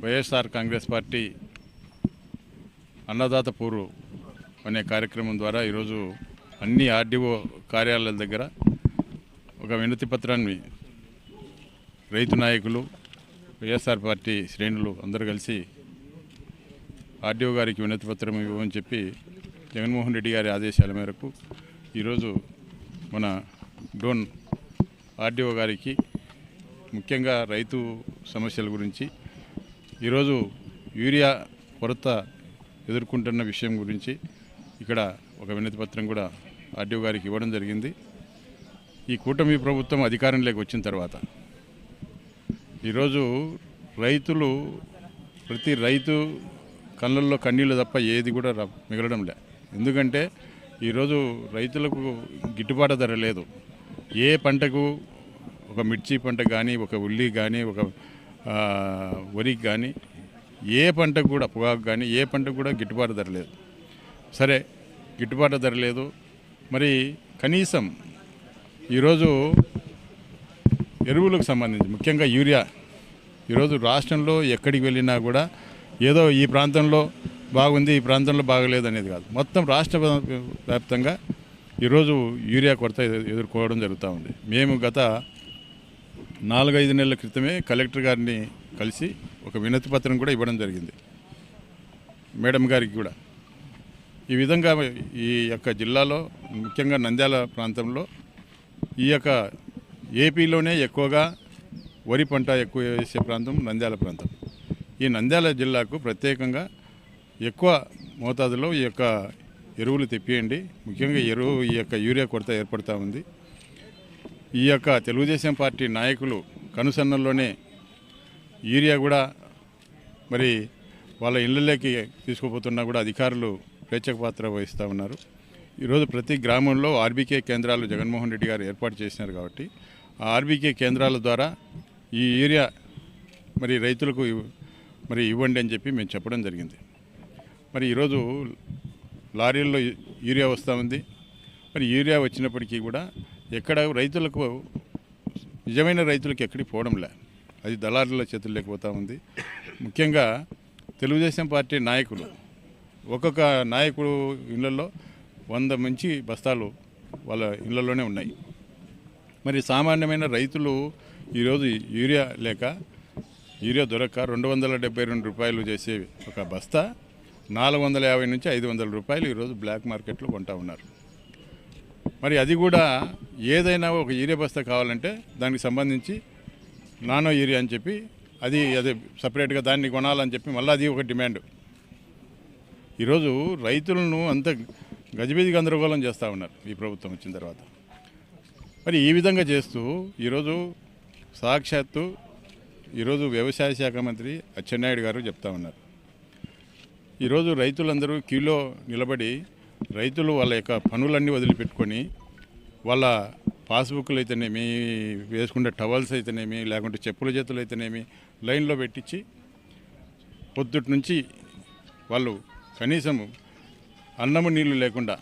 YSR Congress party అన్నదాత పూర్వ అనే కార్యక్రమం ద్వారా ఈరోజు అన్ని ఆర్డీఓ కార్యాలయాల దగ్గర ఒక వినతి పత్రాన్ని రైతు నాయకులు వైఎస్ఆర్ పార్టీ శ్రేణులు అందరూ కలిసి ఆర్డీఓ గారికి వినతి పత్రం ఇవ్వమని చెప్పి జగన్మోహన్ రెడ్డి గారి ఆదేశాల మేరకు ఈరోజు మన డోన్ ఆర్డీఓ గారికి ముఖ్యంగా రైతు సమస్యల గురించి ఈరోజు యూరియా కొరత ఎదుర్కొంటున్న విషయం గురించి ఇక్కడ ఒక వినతి పత్రం కూడా ఆర్డీఓ గారికి ఇవ్వడం జరిగింది. ఈ కూటమి ప్రభుత్వం అధికారంలోకి వచ్చిన తర్వాత ఈరోజు రైతులు ప్రతి రైతు కళ్ళల్లో కన్నీళ్ళు తప్ప ఏది కూడా మిగలడం లే. ఎందుకంటే ఈరోజు రైతులకు గిట్టుబాటు ధర లేదు. ఏ పంటకు ఒక మిర్చి పంట కానీ, ఒక ఉల్లి కానీ, ఒక వరికి కానీ, ఏ పంటకు కూడా పొగాకు కానీ ఏ పంటకు కూడా గిట్టుబాటు ధర లేదు. సరే, గిట్టుబాటు ధర లేదు, మరి కనీసం ఈరోజు ఎరువులకు సంబంధించి ముఖ్యంగా యూరియా ఈరోజు రాష్ట్రంలో ఎక్కడికి వెళ్ళినా కూడా ఏదో ఈ ప్రాంతంలో బాగుంది, ఈ ప్రాంతంలో బాగలేదు అనేది కాదు, మొత్తం రాష్ట్ర వ్యాప్తంగా ఈరోజు యూరియా కొరత ఎదుర్కోవడం జరుగుతూ ఉంది. మేము గత 4-5 నెలల క్రితమే కలెక్టర్ గారిని కలిసి ఒక వినతి పత్రం కూడా ఇవ్వడం జరిగింది, మేడం గారికి కూడా. ఈ విధంగా ఈ యొక్క జిల్లాలో ముఖ్యంగా నంద్యాల ప్రాంతంలో ఈ యొక్క ఏపీలోనే ఎక్కువగా వరి పంట ఎక్కువ వేసే ప్రాంతం నంద్యాల ప్రాంతం. ఈ నంద్యాల జిల్లాకు ప్రత్యేకంగా ఎక్కువ మోతాదులో ఈ యొక్క ఎరువులు తెప్పియండి. ముఖ్యంగా ఈ యొక్క యూరియా కొరత ఏర్పడుతూ ఉంది. ఈ యొక్క తెలుగుదేశం పార్టీ నాయకులు కనుసన్నల్లోనే యూరియా కూడా మరి వాళ్ళ ఇళ్ళలోకి తీసుకుపోతున్నా కూడా అధికారులు ప్రేక్షక పాత్ర వహిస్తూ ఉన్నారు. ఈరోజు ప్రతి గ్రామంలో ఆర్బీకే కేంద్రాలు జగన్మోహన్ రెడ్డి గారు ఏర్పాటు చేసినారు కాబట్టి ఆ ఆర్బీకే కేంద్రాల ద్వారా ఈ యూరియా మరి రైతులకు మరి ఇవ్వండి అని చెప్పి మేము చెప్పడం జరిగింది. మరి ఈరోజు లారీల్లో యూరియా వస్తూ ఉంది. మరి యూరియా వచ్చినప్పటికీ కూడా ఎక్కడ రైతులకు నిజమైన రైతులకు ఎక్కడికి పోవడంలే, అది దళారుల చేతులు లేకపోతూ ఉంది. ముఖ్యంగా తెలుగుదేశం పార్టీ నాయకులు ఒక్కొక్క నాయకుడు ఇళ్లలో 100 నుంచి బస్తాలు వాళ్ళ ఇళ్లలోనే ఉన్నాయి. మరి సామాన్యమైన రైతులు ఈరోజు యూరియా లేక యూరియా దొరక్క 272 రూపాయలు చేసే ఒక బస్తా 450 నుంచి 500 రూపాయలు ఈరోజు బ్లాక్ మార్కెట్లో కొంటా ఉన్నారు. మరి అది కూడా ఏదైనా ఒక యూరియా బస్తా కావాలంటే దానికి సంబంధించి నానో యూరియా అని చెప్పి అది సపరేట్గా దాన్ని కొనాలని చెప్పి మళ్ళీ అది ఒక డిమాండ్. ఈరోజు రైతులను అంత గజిబిజి గందరగోళం చేస్తూ ఉన్నారు ఈ ప్రభుత్వం వచ్చిన తర్వాత. మరి ఈ విధంగా చేస్తూ ఈరోజు సాక్షాత్తు ఈరోజు వ్యవసాయ శాఖ మంత్రి అచ్చెన్నాయుడు గారు చెప్తా ఉన్నారు, ఈరోజు రైతులందరూ క్యూలో నిలబడి రైతులు వాళ్ళ యొక్క పనులన్నీ వదిలిపెట్టుకొని వాళ్ళ పాస్బుక్లు అయితేనేమి, వేసుకునే టవల్స్ అయితేనేమి, లేకుంటే చెప్పుల చేతులు అయితేనేమి లైన్లో పెట్టించి పొద్దుటి నుంచి వాళ్ళు కనీసం అన్నము నీళ్లు లేకుండా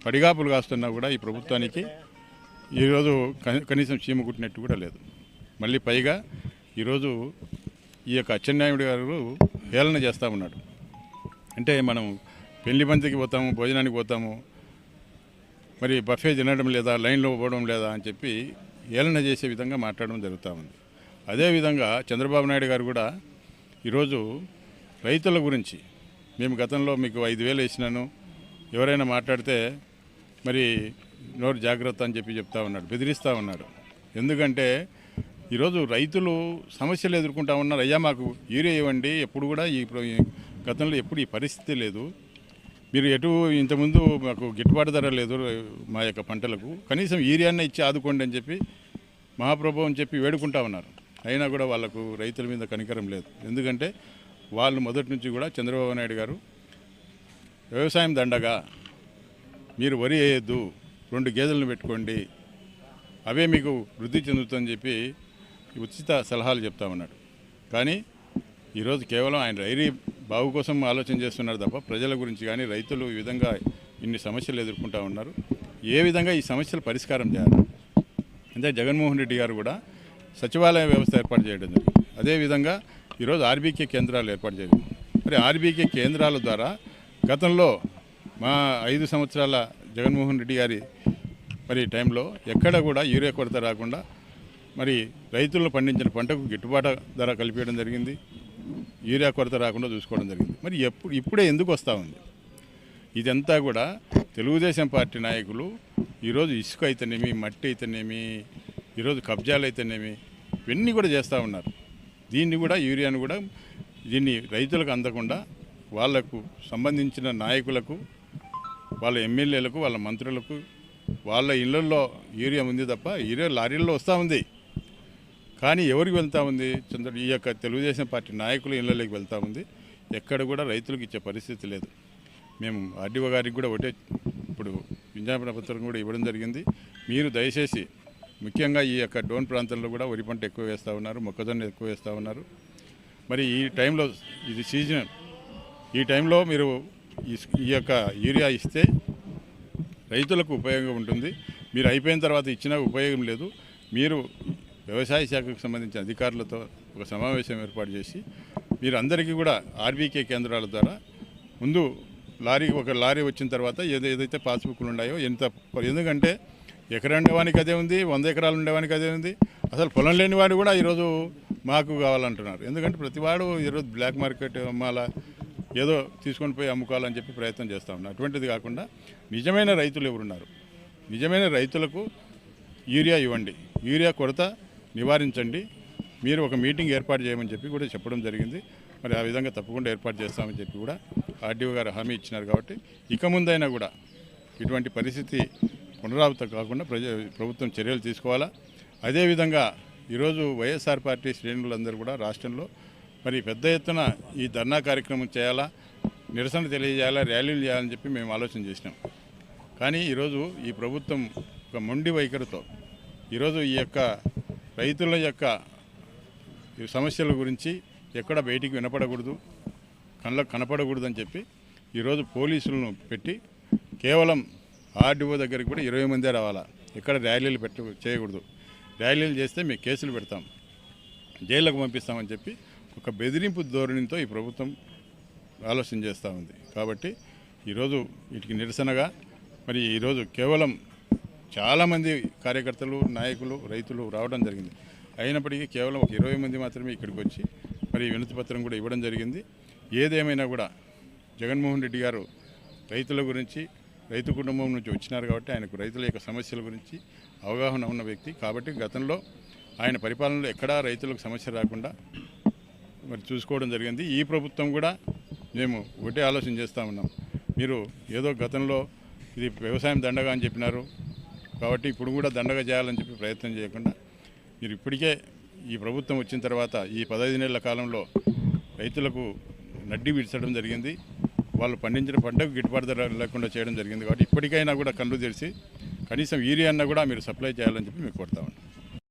పడిగాపులు కాస్తున్నా కూడా ఈ ప్రభుత్వానికి ఈరోజు కనీసం చీమ కుట్టినట్టు కూడా లేదు. మళ్ళీ పైగా ఈరోజు ఈ యొక్క అచ్చెన్నాయుడు గారు హేళన చేస్తూ ఉన్నాడు. అంటే మనం పెళ్లి బంతికి పోతాము, భోజనానికి పోతాము, మరి బఫే తినడం లేదా, లైన్లో పోవడం లేదా అని చెప్పి ఏలన చేసే విధంగా మాట్లాడడం జరుగుతూ ఉంది. అదేవిధంగా చంద్రబాబు నాయుడు గారు కూడా ఈరోజు రైతుల గురించి మేము గతంలో మీకు 5,000 వేసినాను, ఎవరైనా మాట్లాడితే మరి నోరు జాగ్రత్త అని చెప్తా ఉన్నాడు, బెదిరిస్తూ ఉన్నాడు. ఎందుకంటే ఈరోజు రైతులు సమస్యలు ఎదుర్కొంటా ఉన్నారు. అయ్యా మాకు యూరియా ఇవ్వండి, ఎప్పుడు కూడా ఈ గతంలో ఎప్పుడు ఈ పరిస్థితి లేదు, మీరు ఇంతకుముందు మాకు గిట్టుబాటు ధర లేదు మా యొక్క పంటలకు, కనీసం యూరియానే ఇచ్చి ఆదుకోండి అని చెప్పి మహాప్రభు అని చెప్పి వేడుకుంటా ఉన్నారు. అయినా కూడా వాళ్ళకు రైతుల మీద కనికరం లేదు. ఎందుకంటే వాళ్ళు మొదటి నుంచి కూడా చంద్రబాబు నాయుడు గారు వ్యవసాయం దండగా, మీరు వరి వేయద్దు, 2 గేదెలను పెట్టుకోండి, అవే మీకు వృద్ధి చెందుతుందని చెప్పి ఉచిత సలహాలు చెప్తా ఉన్నాడు. కానీ ఈరోజు కేవలం ఆయన డైరీ బాగు కోసం ఆలోచన చేస్తున్నారు తప్ప ప్రజల గురించి కానీ, రైతులు ఈ విధంగా ఇన్ని సమస్యలు ఎదుర్కొంటూ ఉన్నారు, ఏ విధంగా ఈ సమస్యలు పరిష్కారం చేయాలి అంటే జగన్మోహన్ రెడ్డి గారు కూడా సచివాలయ వ్యవస్థ ఏర్పాటు చేయడం జరిగింది. అదేవిధంగా ఈరోజు ఆర్బీకే కేంద్రాలు ఏర్పాటు చేయడం. మరి ఆర్బీకే కేంద్రాల ద్వారా గతంలో మా 5 సంవత్సరాల జగన్మోహన్ రెడ్డి గారి మరి టైంలో ఎక్కడ కూడా యూరియా కొరత రాకుండా మరి రైతులను పండించిన పంటకు గిట్టుబాటు ధర కల్పించడం జరిగింది, యూరియా కొరత రాకుండా చూసుకోవడం జరిగింది. మరి ఇప్పుడే ఎందుకు వస్తూ ఉంది? ఇదంతా కూడా తెలుగుదేశం పార్టీ నాయకులు ఈరోజు ఇసుక అయితేనేమి, మట్టి అయితేనేమి, ఈరోజు కబ్జాలు అయితేనేమి, ఇవన్నీ కూడా చేస్తూ ఉన్నారు. దీన్ని కూడా యూరియాను కూడా దీన్ని రైతులకు అందకుండా వాళ్లకు సంబంధించిన నాయకులకు, వాళ్ళ ఎమ్మెల్యేలకు, వాళ్ళ మంత్రులకు, వాళ్ళ ఇళ్లలో యూరియా ఉంది తప్ప యూరియా లారీల్లో వస్తూ ఉంది. కానీ ఎవరికి వెళ్తూ ఉంది? ఈ యొక్క తెలుగుదేశం పార్టీ నాయకులు ఇళ్లలోకి వెళ్తూ ఉంది. ఎక్కడ కూడా రైతులకు ఇచ్చే పరిస్థితి లేదు. మేము ఆర్డీఓ గారికి కూడా ఒకటే ఇప్పుడు విజ్ఞాపన పత్రం కూడా ఇవ్వడం జరిగింది. మీరు దయచేసి ముఖ్యంగా ఈ యొక్క డోన్ ప్రాంతంలో కూడా వరి పంట ఎక్కువ వేస్తూ ఉన్నారు, మొక్కజొన్న ఎక్కువ వేస్తూ ఉన్నారు. మరి ఈ టైంలో ఇది సీజన్, ఈ టైంలో మీరు ఈ యొక్క యూరియా ఇస్తే రైతులకు ఉపయోగం ఉంటుంది. మీరు అయిపోయిన తర్వాత ఇచ్చినా ఉపయోగం లేదు. మీరు వ్యవసాయ శాఖకు సంబంధించిన అధికారులతో ఒక సమావేశం ఏర్పాటు చేసి మీరు అందరికీ కూడా ఆర్బీకే కేంద్రాల ద్వారా ముందు ఒక లారీ వచ్చిన తర్వాత ఏదైతే పాస్బుక్లు ఉన్నాయో ఎందుకంటే ఎకరం ఉండేవానికి అదే ఉంది, 100 ఎకరాలు ఉండేవానికి అదే ఉంది. అసలు పొలం లేని వాడు కూడా ఈరోజు మాకు కావాలంటున్నారు. ఎందుకంటే ప్రతివాడు ఈరోజు బ్లాక్ మార్కెట్ అమ్మాలా, ఏదో తీసుకొని పోయి అమ్ముకోవాలని చెప్పి ప్రయత్నం చేస్తూ ఉన్నారు. అటువంటిది కాకుండా నిజమైన రైతులు ఎవరున్నారు, నిజమైన రైతులకు యూరియా ఇవ్వండి, యూరియా కొరత నివారించండి, మీరు ఒక మీటింగ్ ఏర్పాటు చేయమని చెప్పి కూడా చెప్పడం జరిగింది. మరి ఆ విధంగా తప్పకుండా ఏర్పాటు చేస్తామని చెప్పి కూడా ఆర్డీఓ గారు హామీ ఇచ్చినారు. కాబట్టి ఇక ముందైనా కూడా ఇటువంటి పరిస్థితి పునరావృతం కాకుండా ప్రభుత్వం చర్యలు తీసుకోవాలా. అదేవిధంగా ఈరోజు వైఎస్ఆర్ పార్టీ శ్రేణులందరూ కూడా రాష్ట్రంలో మరి పెద్ద ఎత్తున ఈ ధర్నా కార్యక్రమం చేయాలా, నిరసన తెలియజేయాలా, ర్యాలీలు చేయాలని చెప్పి మేము ఆలోచన చేసినాం. కానీ ఈరోజు ఈ ప్రభుత్వం ఒక మొండి వైఖరితో ఈరోజు ఈ యొక్క రైతుల యొక్క సమస్యల గురించి ఎక్కడ బయటికి వినపడకూడదు, కళ్ళకు కనపడకూడదని చెప్పి ఈరోజు పోలీసులను పెట్టి కేవలం ఆర్డీఓ దగ్గరికి కూడా 20 మందే రావాలా, ఎక్కడ ర్యాలీలు చేయకూడదు, ర్యాలీలు చేస్తే మేము కేసులు పెడతాం, జైళ్ళకు పంపిస్తామని చెప్పి ఒక బెదిరింపు ధోరణితో ఈ ప్రభుత్వం ఆలోచన చేస్తూ ఉంది. కాబట్టి ఈరోజు వీటికి నిరసనగా మరి ఈరోజు కేవలం చాలామంది కార్యకర్తలు, నాయకులు, రైతులు రావడం జరిగింది. అయినప్పటికీ కేవలం ఒక 20 మంది మాత్రమే ఇక్కడికి వచ్చి మరి వినతి పత్రం కూడా ఇవ్వడం జరిగింది. ఏదేమైనా కూడా జగన్మోహన్ రెడ్డి గారు రైతుల గురించి, రైతు కుటుంబం నుంచి వచ్చినారు కాబట్టి ఆయనకు రైతుల యొక్క సమస్యల గురించి అవగాహన ఉన్న వ్యక్తి. కాబట్టి గతంలో ఆయన పరిపాలనలో ఎక్కడా రైతులకు సమస్య రాకుండా మరి చూసుకోవడం జరిగింది. ఈ ప్రభుత్వం కూడా మేము ఒకటే ఆలోచన చేస్తూ ఉన్నాం. మీరు ఏదో గతంలో ఇది వ్యవసాయం దండగా అని చెప్పినారు కాబట్టి ఇప్పుడు కూడా దండగా చేయాలని చెప్పి ప్రయత్నం చేయకుండా మీరు ఇప్పటికే ఈ ప్రభుత్వం వచ్చిన తర్వాత ఈ 15 నెలల కాలంలో రైతులకు నడ్డి విడిచడం జరిగింది. వాళ్ళు పండించిన పంటకు గిట్టుబాటు ధర లేకుండా చేయడం జరిగింది. కాబట్టి ఇప్పటికైనా కూడా కళ్ళు తెరిచి కనీసం యూరియా అన్నా కూడా మీరు సప్లై చేయాలని చెప్పి మీకు కోరుతామండి.